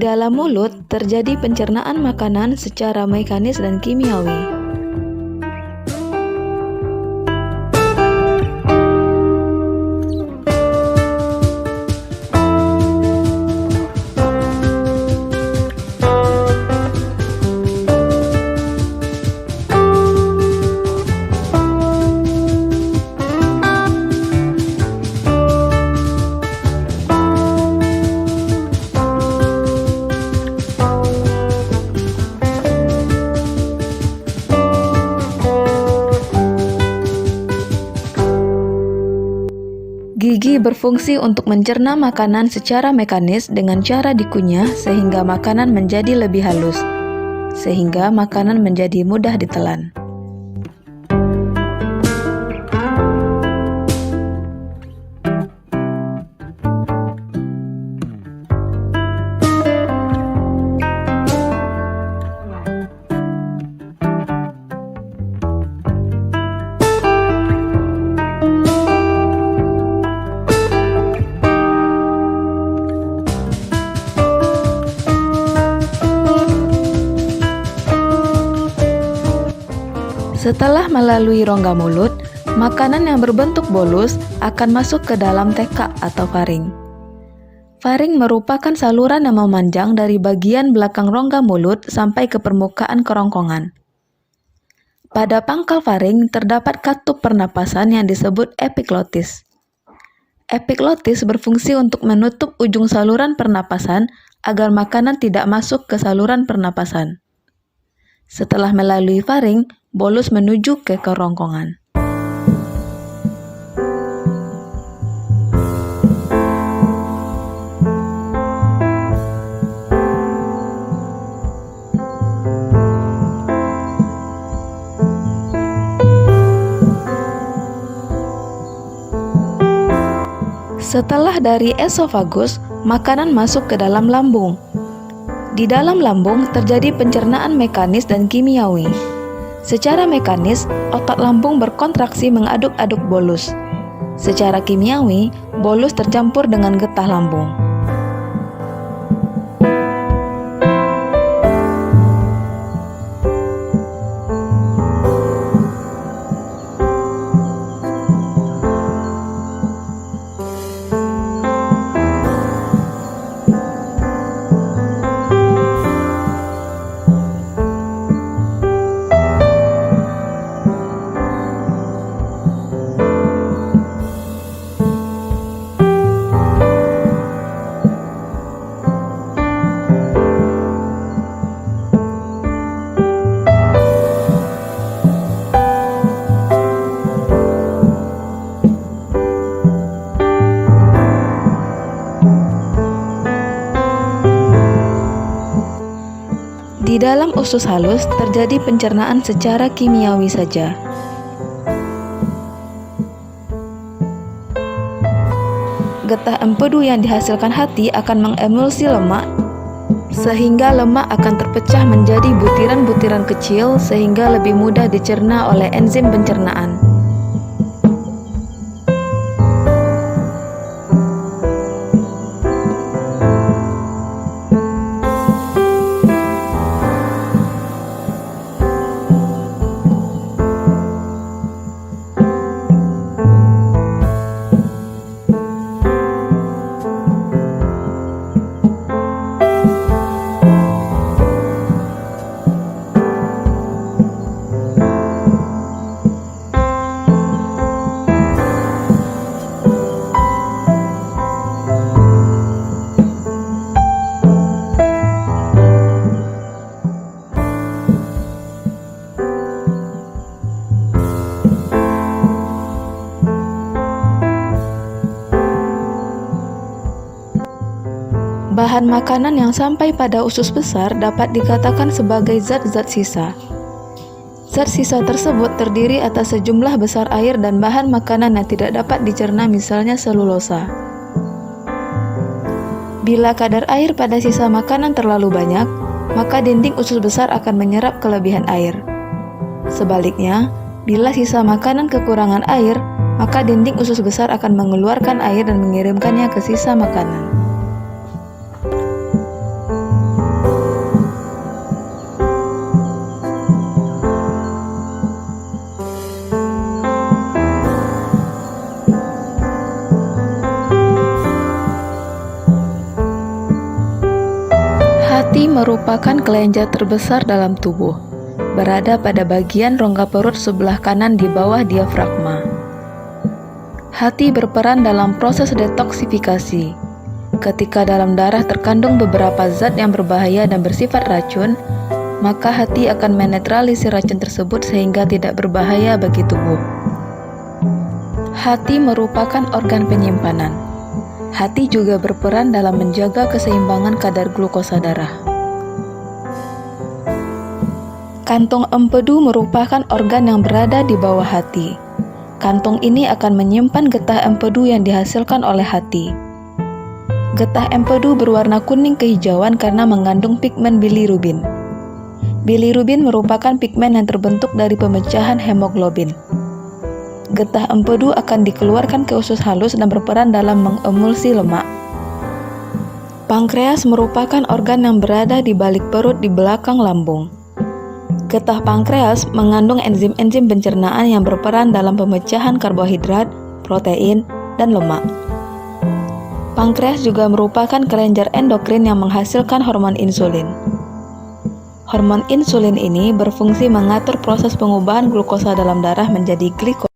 dalam mulut terjadi pencernaan makanan secara mekanis dan kimiawi. Gigi berfungsi untuk mencerna makanan secara mekanis dengan cara dikunyah sehingga makanan menjadi lebih halus, sehingga makanan menjadi mudah ditelan. Setelah melalui rongga mulut, makanan yang berbentuk bolus akan masuk ke dalam tekak atau faring. Faring merupakan saluran yang memanjang dari bagian belakang rongga mulut sampai ke permukaan kerongkongan. Pada pangkal faring terdapat katup pernapasan yang disebut epiglotis. Epiglotis berfungsi untuk menutup ujung saluran pernapasan agar makanan tidak masuk ke saluran pernapasan. Setelah melalui faring, bolus menuju ke kerongkongan. Setelah dari esofagus, makanan masuk ke dalam lambung. Di dalam lambung terjadi pencernaan mekanis dan kimiawi. Secara mekanis, otot lambung berkontraksi mengaduk-aduk bolus. Secara kimiawi, bolus tercampur dengan getah lambung. Di dalam usus halus terjadi pencernaan secara kimiawi saja. Getah empedu yang dihasilkan hati akan mengemulsi lemak, sehingga lemak akan terpecah menjadi butiran-butiran kecil sehingga lebih mudah dicerna oleh enzim pencernaan. Bahan makanan yang sampai pada usus besar dapat dikatakan sebagai zat-zat sisa. Zat sisa tersebut terdiri atas sejumlah besar air dan bahan makanan yang tidak dapat dicerna, misalnya selulosa. Bila kadar air pada sisa makanan terlalu banyak, maka dinding usus besar akan menyerap kelebihan air. Sebaliknya, bila sisa makanan kekurangan air, maka dinding usus besar akan mengeluarkan air dan mengirimkannya ke sisa makanan. merupakan kelenjar terbesar dalam tubuh, berada pada bagian rongga perut sebelah kanan di bawah diafragma. Hati berperan dalam proses detoksifikasi. Ketika dalam darah terkandung beberapa zat yang berbahaya dan bersifat racun, maka hati akan menetralisir racun tersebut sehingga tidak berbahaya bagi tubuh. Hati merupakan organ penyimpanan. Hati juga berperan dalam menjaga keseimbangan kadar glukosa darah. Kantung empedu merupakan organ yang berada di bawah hati. Kantung ini akan menyimpan getah empedu yang dihasilkan oleh hati. Getah empedu berwarna kuning kehijauan karena mengandung pigmen bilirubin. Bilirubin merupakan pigmen yang terbentuk dari pemecahan hemoglobin. Getah empedu akan dikeluarkan ke usus halus dan berperan dalam mengemulsi lemak. Pankreas merupakan organ yang berada di balik perut di belakang lambung. Getah pankreas mengandung enzim-enzim pencernaan yang berperan dalam pemecahan karbohidrat, protein, dan lemak. Pankreas juga merupakan kelenjar endokrin yang menghasilkan hormon insulin. Hormon insulin ini berfungsi mengatur proses pengubahan glukosa dalam darah menjadi glikogen.